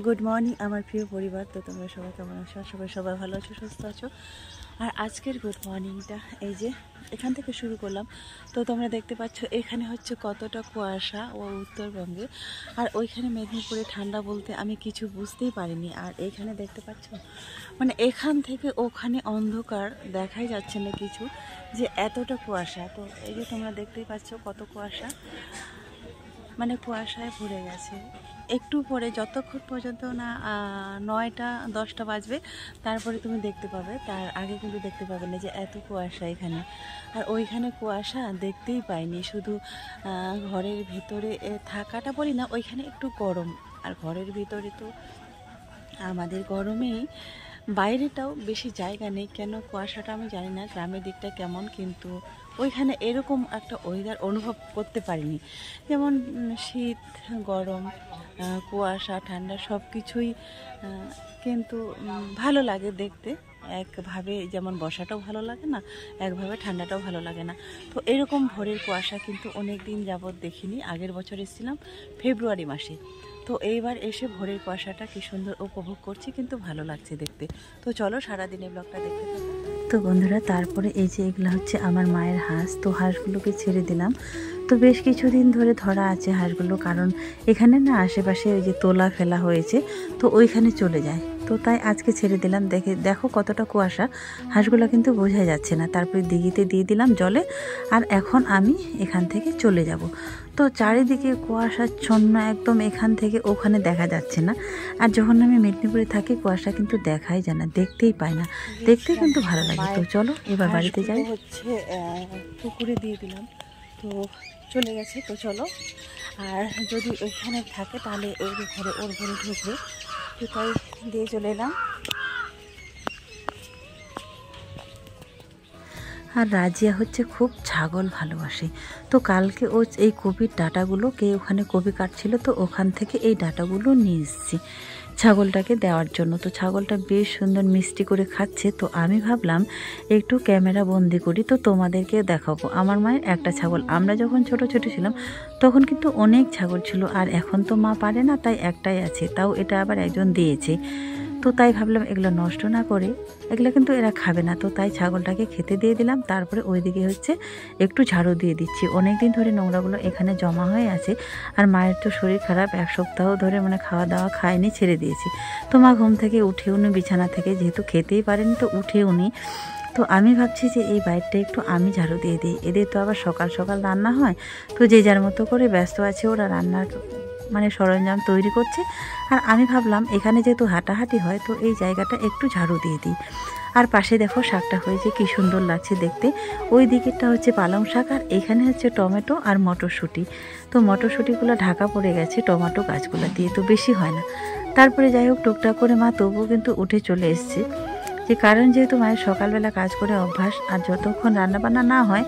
Good morning আমার প্রিয় পরিবার। তো তোমরা সবাই কেমন আছো? সবাই ভালো আছো, সুস্থ আছো। আর আজকের গুড মর্নিংটা এই যে এখান থেকে শুরু করলাম। তো তোমরা দেখতে পাচ্ছ এখানে হচ্ছে কতটা কুয়াশা ও উত্তরবঙ্গে, আর ওইখানে মেদিনীপুরে ঠান্ডা বলতে আমি কিছু বুঝতেই পারিনি। আর এখানে দেখতে পাচ্ছ মানে এখান থেকে ওখানে অন্ধকার, দেখাই যাচ্ছে না কিছু, যে এতটা কুয়াশা। তো এই যে তোমরা দেখতেই পাচ্ছ কত কুয়াশা, মানে কুয়াশায় ভরে গেছে। একটু পরে যতক্ষণ পর্যন্ত না 9টা 10টা বাজবে তারপরে তুমি দেখতে পাবে, তার আগে কিন্তু দেখতে পাবে না যে এত কুয়াশা এখানে। আর ওইখানে কুয়াশা দেখতেই পাইনি, শুধু ঘরের ভিতরে থাকাটা বলি না, ওইখানে একটু গরম। আর ঘরের ভিতরে তো আমাদের গরমেই, বাইরেটাও বেশি জায়গা নেই কেন কুয়াশাটা আমি জানি না গ্রামের দিকটা কেমন, কিন্তু ওইখানে এরকম একটা ওয়েদার অনুভব করতে পারিনি। যেমন শীত, গরম, কুয়াশা, ঠান্ডা সব কিছুই কিন্তু ভালো লাগে দেখতে। একভাবে যেমন বর্ষাটাও ভালো লাগে না, একভাবে ঠান্ডাটাও ভালো লাগে না। তো এরকম ভোরের কুয়াশা কিন্তু অনেক দিন যাবৎ দেখিনি। আগের বছর এসেছিলাম ফেব্রুয়ারি মাসে। তো এইবার এসে ভোরের কুয়াশাটা কি সুন্দর উপভোগ করছি, কিন্তু ভালো লাগছে দেখতে। তো চলো সারাদিনের ব্লগটা দেখতে থাকো। তো বন্ধুরা, তারপরে এই যে এগুলো হচ্ছে আমার মায়ের হাঁস। তো হাঁসগুলোকে ছেড়ে দিলাম। তো বেশ কিছুদিন ধরে ধরা আছে হাঁসগুলো, কারণ এখানে না আশেপাশে ওই যে তোলা ফেলা হয়েছে, তো ওইখানে চলে যায়। তো তাই আজকে ছেড়ে দিলাম। দেখো কতটা কুয়াশা, হাঁসগুলো কিন্তু বোঝা যাচ্ছে না। তারপরে দিঘিতে দিয়ে দিলাম জলে, আর এখন আমি এখান থেকে চলে যাব। তো চারিদিকে কুয়াশাচ্ছন্ন একদম, এখান থেকে ওখানে দেখা যাচ্ছে না। আর যখন আমি মেদিনীপুরে থাকি কুয়াশা কিন্তু দেখাই যায় না, দেখতেই পাই না, দেখতে কিন্তু ভালো লাগে। তো চলো এবার বাড়িতে যাই। হচ্ছে পুকুরে দিয়ে দিলাম, তো চলে গেছে। তো চলো, আর যদি ওইখানে থাকে তাহলে ওর ঘরে ঢুকবে, তো তাই দিয়ে চলে এলাম। আর রাজিয়া হচ্ছে খুব ছাগল ভালোবাসে। তো কালকে ও এই কপির ডাঁটাগুলো, কে ওখানে কপি কাটছিল, তো ওখান থেকে এই ডাঁটাগুলো নিয়ে এসেছি ছাগলটাকে দেওয়ার জন্য। তো ছাগলটা বেশ সুন্দর মিষ্টি করে খাচ্ছে। তো আমি ভাবলাম একটু ক্যামেরা বন্দি করি, তো তোমাদেরকে দেখাবো। আমার মায়ের একটা ছাগল, আমরা যখন ছোট ছিলাম তখন কিন্তু অনেক ছাগল ছিল, আর এখন তো মা পারে না, তাই একটাই আছে, তাও এটা আবার একজন দিয়েছে। তো তাই ভাবলাম এগুলো নষ্ট না করে, এগুলো কিন্তু এরা খাবে না, তো তাই ছাগলটাকে খেতে দিয়ে দিলাম। তারপরে ওইদিকে হচ্ছে একটু ঝাড়ু দিয়ে দিচ্ছি। অনেক দিন ধরে নোংরাগুলো এখানে জমা হয়ে আছে। আর মায়ের তো শরীর খারাপ, 1 সপ্তাহ ধরে মানে খাওয়া দাওয়া খায়নি, ছেড়ে দিয়েছি। তো মা ঘুম থেকে উঠেওনি, বিছানা থেকে যেহেতু খেতেই পারেনি তো উঠেওনি। তো আমি ভাবছি যে এই বাইরটা একটু আমি ঝাড়ু দিয়ে দিই। এদের তো আবার সকাল সকাল রান্না হয়, তো যে যার মতো করে ব্যস্ত আছে, ওরা রান্নার মানে সরঞ্জাম তৈরি করছে। আর আমি ভাবলাম এখানে যেহেতু হাঁটাহাঁটি হয়, তো এই জায়গাটা একটু ঝাড়ু দিয়ে দিই। আর পাশে দেখো শাকটা হয়েছে, কি সুন্দর লাগছে দেখতে। ওই দিকেরটা হচ্ছে পালং শাক, আর এখানে হচ্ছে টমেটো আর মটরশুঁটি। তো মটরশুঁটিগুলো ঢাকা পড়ে গেছে টমেটো গাছগুলো দিয়ে, তো বেশি হয় না। তারপরে যাই হোক টুকটাক করে মা তবুও কিন্তু উঠে চলে এসছে, যে কারণ যেহেতু মায়ের সকালবেলা কাজ করে অভ্যাস, আর যতক্ষণ রান্নাবান্না না হয়,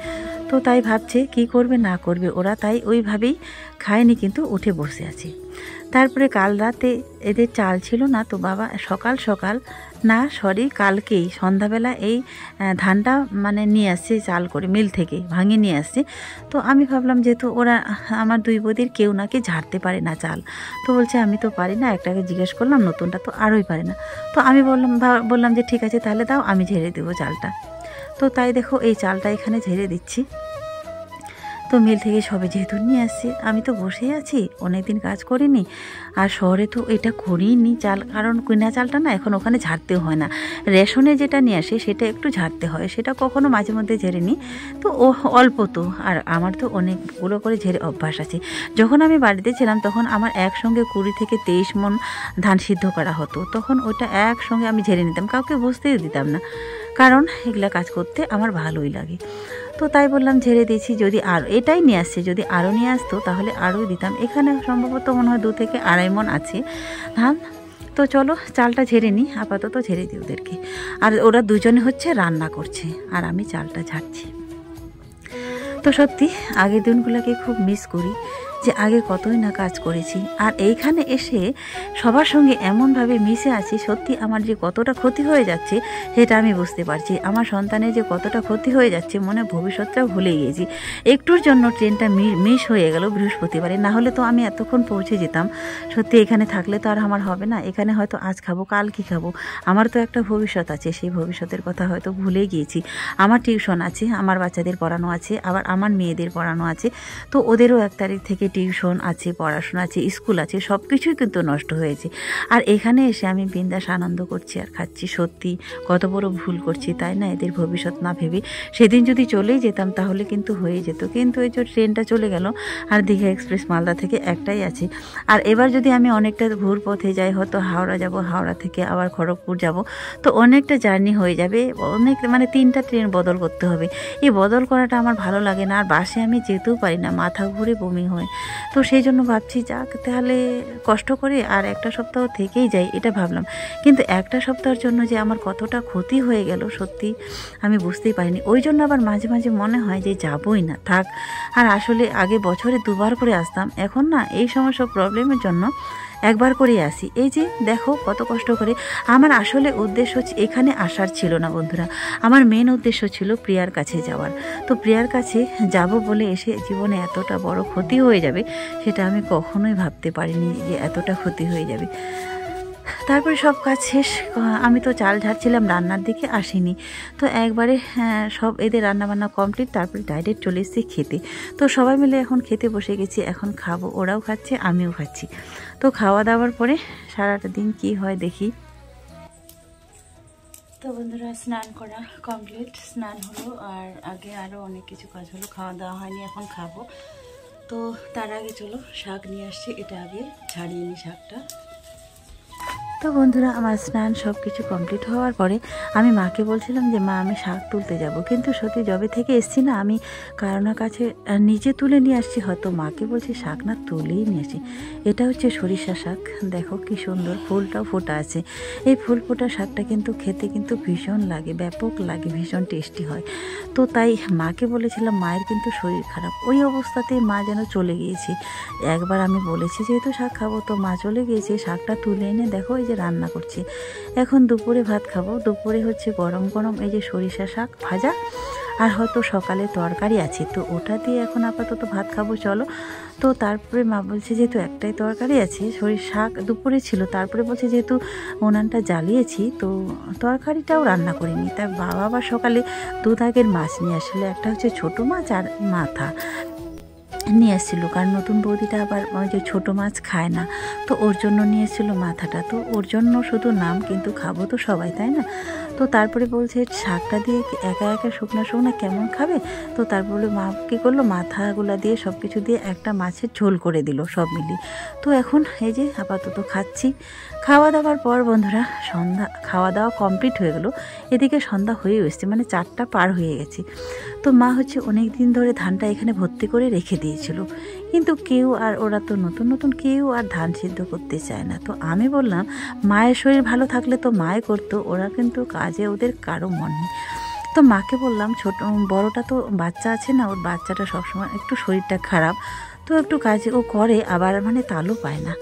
তো তাই ভাবছে কি করবে না করবে ওরা, তাই ওইভাবেই খায়নি, কিন্তু উঠে বসে আছে। তারপরে কাল রাতে এদের চাল ছিল না, তো বাবা কালকেই সন্ধ্যাবেলা এই ধানটা মানে নিয়ে আসছে চাল করে, মিল থেকে ভাঙিয়ে নিয়ে আসছে। তো আমি ভাবলাম যেহেতু ওরা আমার 2 বৌদির কেউ নাকি ঝাড়তে পারে না চাল, তো বলছে আমি তো পারি না। একটাকে জিজ্ঞেস করলাম, নতুনটা তো আরোই পারে না। তো আমি বললাম যে ঠিক আছে তাহলে দাও, আমি ঝেড়ে দেবো চালটা। তো তাই দেখো এই চালটা এখানে ঝেড়ে দিচ্ছি। তো মিল থেকে সবে যেহেতু নিয়ে আসছি, আমি তো বসেই আছি, অনেকদিন কাজ করিনি। আর শহরে তো এটা করিনি চাল, কারণ কিনা চালটা না এখন ওখানে ঝাড়তেও হয় না। রেশনে যেটা নিয়ে আসে সেটা একটু ঝাড়তে হয়, সেটা কখনো মাঝে মধ্যে ঝেড়ে নিই। তো ও অল্প তো, আর আমার তো অনেকগুলো করে ঝেড়ে অভ্যাস আছে। যখন আমি বাড়িতে ছিলাম তখন আমার একসঙ্গে 20 থেকে 23 মণ ধান সিদ্ধ করা হতো, তখন ওইটা একসঙ্গে আমি ঝেড়ে নিতাম, কাউকে বসতেই দিতাম না, কারণ এগুলা কাজ করতে আমার ভালোই লাগে। তো তাই বললাম ঝেড়ে দিয়েছি, যদি আর এটাই নিয়ে আসছে, যদি আরও নিয়ে আসতো তাহলে আরও দিতাম। এখানে সম্ভবত মনে হয় 2 থেকে আড়াই মণ আছে ধান। তো চলো চালটা ঝেড়ে নিই, আপাতত ঝেড়ে দিই ওদেরকে। আর ওরা দুজনে হচ্ছে রান্না করছে, আর আমি চালটা ঝাড়ছি। তো সত্যি আগের দিনগুলোকে খুব মিস করি, যে আগে কতই না কাজ করেছি, আর এইখানে এসে সবার সঙ্গে এমনভাবে মিশে আছি, সত্যি আমার যে কতটা ক্ষতি হয়ে যাচ্ছে সেটা আমি বুঝতে পারছি। আমার সন্তানের যে কতটা ক্ষতি হয়ে যাচ্ছে, মনে ভবিষ্যৎটাও ভুলে গিয়েছি। একটুর জন্য ট্রেনটা মিস হয়ে গেল বৃহস্পতিবারে, না হলে তো আমি এতক্ষণ পৌঁছে যেতাম। সত্যি এখানে থাকলে তো আর আমার হবে না, এখানে হয়তো আজ খাবো কাল কি খাবো, আমার তো একটা ভবিষ্যৎ আছে, সেই ভবিষ্যতের কথা হয়তো ভুলে গিয়েছি। আমার টিউশন আছে, আমার বাচ্চাদের পড়ানো আছে, আবার আমার মেয়েদের পড়ানো আছে, তো ওদেরও 1 তারিখ থেকে টিউশন আছে, পড়াশোনা আছে, স্কুল আছে, সব কিছুই কিন্তু নষ্ট হয়েছে। আর এখানে এসে আমি বিন্দাস আনন্দ করছি আর খাচ্ছি। সত্যি কত বড় ভুল করছি, তাই না? এদের ভবিষ্যৎ না ভেবে সেদিন যদি চলেই যেতাম তাহলে কিন্তু হয়ে যেত, কিন্তু এই যে ট্রেনটা চলে গেল, আর দীঘা এক্সপ্রেস মালদা থেকে একটাই আছে। আর এবার যদি আমি অনেকটা ঘুর পথে যাই, হয়তো হাওড়া যাব, হাওড়া থেকে আবার খড়গপুর যাব, তো অনেকটা জার্নি হয়ে যাবে, অনেক মানে 3টা ট্রেন বদল করতে হবে। এই বদল করাটা আমার ভালো লাগে না, আর বাসে আমি যেতেও পারি না, মাথা ঘুরে বমি হয়। তো সেই জন্য ভাবছি যাক তাহলে কষ্ট করে আর একটা সপ্তাহ থেকেই যাই, এটা ভাবলাম। কিন্তু একটা সপ্তাহের জন্য যে আমার কতটা ক্ষতি হয়ে গেল সত্যি আমি বুঝতেই পারিনি। ওই জন্য আবার মাঝে মাঝে মনে হয় যে যাবই না, থাক। আর আসলে আগে বছরে 2বার করে আসতাম, এখন না এই সমস্ত প্রবলেমের জন্য একবার করেই আসি। এই যে দেখো কত কষ্ট করে। আমার আসলে উদ্দেশ্য এখানে আসার ছিল না বন্ধুরা, আমার মেন উদ্দেশ্য ছিল প্রিয়ার কাছে যাওয়ার। তো প্রিয়ার কাছে যাব বলে এসে জীবনে এতটা বড় ক্ষতি হয়ে যাবে সেটা আমি কখনোই ভাবতে পারিনি, যে এতটা ক্ষতি হয়ে যাবে। তারপরে সব কাজ শেষ, আমি তো চাল ঝাড়ছিলাম, রান্নার দিকে আসিনি। তো একবারে সব এদের রান্নাবান্না কমপ্লিট, তারপরে ডাইরেক্ট চলে এসেছি খেতে। তো সবাই মিলে এখন খেতে বসে গেছি, এখন খাবো, ওরাও খাচ্ছে আমিও খাচ্ছি। তো খাওয়া দাওয়ার পরে সারাটা দিন কি হয় দেখি। তো বন্ধুরা স্নান করা কমপ্লিট, স্নান হলো, আর আগে আরও অনেক কিছু কাজ হলো, খাওয়া দাওয়া হয়নি, এখন খাবো। তো তার আগে চলো শাক নিয়ে আসছি, এটা আগে ছাড়িয়ে নিই শাকটা। তো বন্ধুরা আমার স্নান সব কিছু কমপ্লিট হওয়ার পরে আমি মাকে বলছিলাম যে মা আমি শাক তুলতে যাব, কিন্তু সত্যি যবে থেকে এসছি না আমি কারোর কাছে নিজে তুলে নিয়ে আসছি, হয়তো মাকে বলছি শাক না তুলেই নিয়ে আসি। এটা হচ্ছে সরিষা শাক, দেখো কি সুন্দর, ফুলটাও ফোটা আছে। এই ফুল ফোটা শাকটা কিন্তু খেতে কিন্তু ভীষণ লাগে, ব্যাপক লাগে, ভীষণ টেস্টি হয়। তো তাই মাকে বলেছিলাম, মায়ের কিন্তু শরীর খারাপ, ওই অবস্থাতেই মা যেন চলে গিয়েছে। একবার আমি বলেছি যেহেতু শাক খাবো, তো মা চলে গিয়েছে, শাকটা তুলে এনে দেখো এই যে রান্না করছি। এখন দুপুরে ভাত খাবো, দুপুরে হচ্ছে গরম গরম এই যে সরিষা শাক ভাজা, আর হয়তো সকালে তরকারি আছে, তো ওটা দিয়ে এখন আপাতত ভাত খাবো চলো। তো তারপরে মা বলছে যেহেতু একটাই তরকারি আছে, সরিষা শাক দুপুরে ছিল, তারপরে বলছে যেহেতু উনানটা জ্বালিয়েছি তো তরকারিটাও রান্না করিনি। তার বাবা আবার সকালে 2 দাগের মাছ নিয়ে আসলে, একটা হচ্ছে ছোটো মাছ আর মাথা নিয়ে এসেছিল, কারণ নতুন বৌদিটা আবার ওই যে ছোটো মাছ খায় না, তো ওর জন্য নিয়ে এসেছিলো মাথাটা। তো ওর জন্য শুধু নাম, কিন্তু খাবো তো সবাই, তাই না? তো তারপরে বলছে শাকটা দিয়ে একা একা শুকনো শুকনো কেমন খাবে, তো তারপরে মা কী করলো, মাথাগুলো দিয়ে সব কিছু দিয়ে একটা মাছের ঝোল করে দিল সব মিলিয়ে। তো এখন এই যে আপাতত খাচ্ছি। খাওয়া দাওয়ার পর বন্ধুরা সন্ধ্যা, খাওয়া দাওয়া কমপ্লিট হয়ে গেল, এদিকে সন্ধ্যা হয়ে এসছে, মানে 4টা পার হয়ে গেছে। তো মা হচ্ছে অনেক দিন ধরে ধানটা এখানে ভর্তি করে রেখে দিয়েছিল, কিন্তু কেউ আর, ওরা তো নতুন নতুন, কেউ আর ধান সিদ্ধ করতে চায় না। তো আমি বললাম মায়ের শরীর ভালো থাকলে তো মায়ে করতো, ওরা কিন্তু কাজে ওদের কারো মন নেই। তো মাকে বললাম ছোট বড়টা তো বাচ্চা আছে না, ওর বাচ্চাটা সবসময় একটু শরীরটা খারাপ, তো একটু কাজে ও করে, আবার মানে তালও পায় না।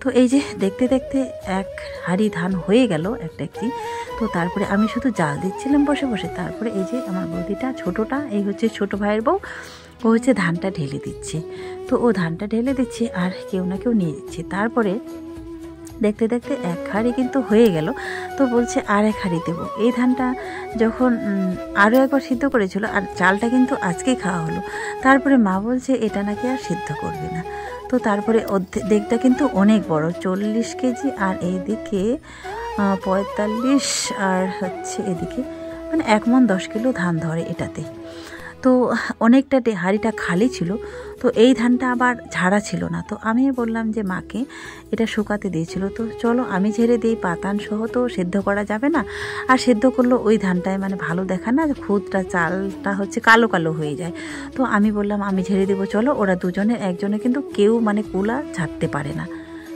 তো এই যে দেখতে দেখতে 1 হাঁড়ি ধান হয়ে গেল একটা একটি। তো তারপরে আমি শুধু জাল দিচ্ছিলাম বসে বসে, তারপরে এই যে আমার বৌদিটা ছোটোটা, এই হচ্ছে ছোটো ভাইয়ের বউ, ও হচ্ছে ধানটা ঢেলে দিচ্ছে। তো ও ধানটা ঢেলে দিচ্ছে আর কেউ না কেউ নিয়ে দিচ্ছে। তারপরে দেখতে দেখতে 1 হাঁড়ি কিন্তু হয়ে গেল, তো বলছে আর 1 হাঁড়ি দেবো। এই ধানটা যখন আরও একবার সিদ্ধ করেছিল, আর চালটা কিন্তু আজকেই খাওয়া হলো। তারপরে মা বলছে এটা নাকি আর সিদ্ধ করবে না। তো তারপরে অর্ধেকটা কিন্তু অনেক বড়, 40 কেজি, আর এইদিকে 45, আর হচ্ছে এদিকে মানে 1 মণ 10 কিলো ধান ধরে এটাতে। তো অনেকটা হাঁড়িটা খালি ছিল, তো এই ধানটা আবার ঝাড়া ছিল না। তো আমি বললাম যে মাকে এটা শুকাতে দিয়েছিল, তো চলো আমি ঝেড়ে দিই, পাতান সহ তো সেদ্ধ করা যাবে না, আর সেদ্ধ করলো ওই ধানটায় মানে ভালো দেখা না, খুদটা চালটা হচ্ছে কালো কালো হয়ে যায়। তো আমি বললাম আমি ঝেড়ে দেবো চলো। ওরা দুজনের একজনে কিন্তু কেউ মানে কুলা ঝাড়তে পারে না।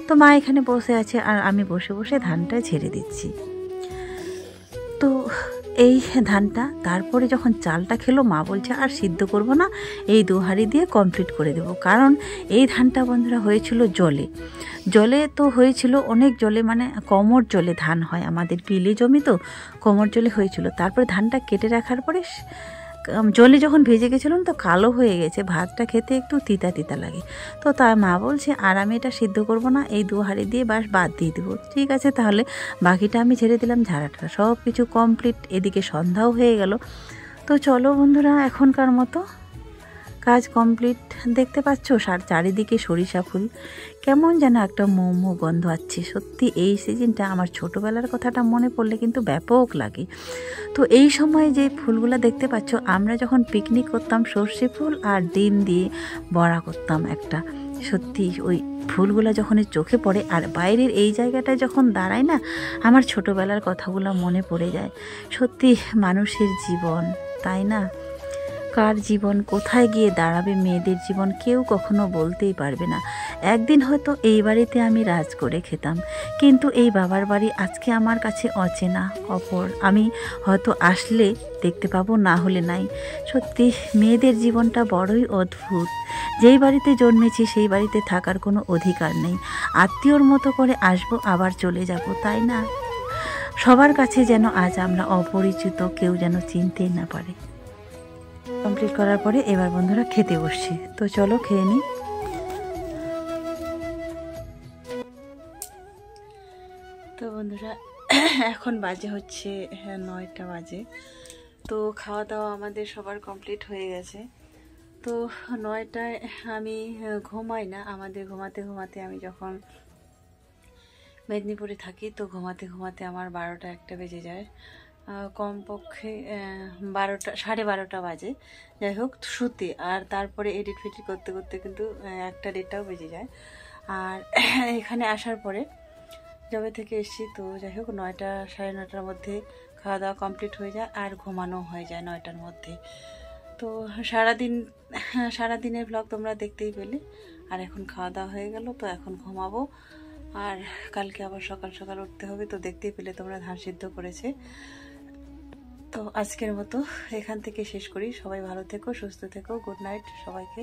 তো মা এখানে বসে আছে আর আমি বসে বসে ধানটা ঝেড়ে দিচ্ছি। তো এই ধানটা। তারপরে যখন চালটা খেলো মা বলছে আর সিদ্ধ করব না, এই 2 হাঁড়ি দিয়ে কমপ্লিট করে দেব। কারণ এই ধানটা বন্ধুরা হয়েছিল জলে, জলে তো হয়েছিল অনেক জলে, মানে কোমর জলে ধান হয় আমাদের, বিলে জমি তো কোমর জলে হয়েছিল। তারপরে ধানটা কেটে রাখার পরে জলে যখন ভেজে গেছিলাম তো কালো হয়ে গেছে, ভাতটা খেতে একটু তিতা তিতা লাগে। তো তার মা বলছে আর আমি এটা সিদ্ধ করব না, এই 2 হাঁড়ি দিয়ে বাদ দিয়ে দেবো। ঠিক আছে, তাহলে বাকিটা আমি ছেড়ে দিলাম। ঝাড়াটা সব কিছু কমপ্লিট, এদিকে সন্ধ্যাও হয়ে গেল। তো চলো বন্ধুরা, এখনকার মতো কাজ কমপ্লিট। দেখতে পাচ্ছ চারিদিকে সরিষা ফুল, কেমন যেন একটা মোমো গন্ধ আছে। সত্যি এই সিজনটা আমার ছোটোবেলার কথাটা মনে পড়লে কিন্তু ব্যাপক লাগে। তো এই সময় যে ফুলগুলো দেখতে পাচ্ছ, আমরা যখন পিকনিক করতাম সর্ষে ফুল আর ডিম দিয়ে বড়া করতাম একটা। সত্যি ওই ফুলগুলো যখন চোখে পড়ে আর বাইরের এই জায়গাটায় যখন দাঁড়ায় না, আমার ছোটোবেলার কথাগুলো মনে পড়ে যায়। সত্যি মানুষের জীবন, তাই না? কার জীবন কোথায় গিয়ে দাঁড়াবে, মেয়েদের জীবন কেউ কখনো বলতেই পারবে না। একদিন হয়তো এই বাড়িতে আমি রাজ করে খেতাম, কিন্তু এই বাবার বাড়ি আজকে আমার কাছে অচেনা, অপর। আমি হয়তো আসলে দেখতে পাবো, না হলে নাই। সত্যি মেয়েদের জীবনটা বড়ই অদ্ভুত। যেই বাড়িতে জন্মেছি সেই বাড়িতে থাকার কোনো অধিকার নেই। আত্মীয়র মতো করে আসবো, আবার চলে যাব, তাই না? সবার কাছে যেন আজ আমরা অপরিচিত, কেউ যেন চিনতেই না পারে। কমপ্লিট করার পরে এবার বন্ধুরা খেতে বসছি। তো চলো খেয়ে নিই। তো বন্ধুরা এখন বাজে হচ্ছে 9টা বাজে। তো খাওয়া দাওয়া আমাদের সবার কমপ্লিট হয়ে গেছে। তো 9টায় আমি ঘুমাই না, আমাদের ঘুমাতে ঘুমাতে, আমি যখন মেদিনীপুরে থাকি তো ঘুমাতে ঘুমাতে আমার 12টা 1টা বেজে যায়। কমপক্ষে 12টা 12:30 বাজে, যাই হোক শুতে। আর তারপরে এডিট ফিডিট করতে করতে কিন্তু 1টা 1:30টাও বেজে যায়। আর এখানে আসার পরে যবে থেকে এসেছি, তো যাই হোক 9টা 9:30টার মধ্যে খাওয়া দাওয়া কমপ্লিট হয়ে যায় আর ঘুমানো হয়ে যায় 9টার মধ্যে। তো সারাদিনের ব্লগ তোমরা দেখতেই পেলে। আর এখন খাওয়া দাওয়া হয়ে গেল, তো এখন ঘুমাবো। আর কালকে আবার সকাল সকাল উঠতে হবে। তো দেখতেই পেলে তোমরা ধান সিদ্ধ করেছে। তো আজকের মতো এখান থেকে শেষ করি। সবাই ভালো থেকো, সুস্থ থেকো। গুড নাইট সবাইকে।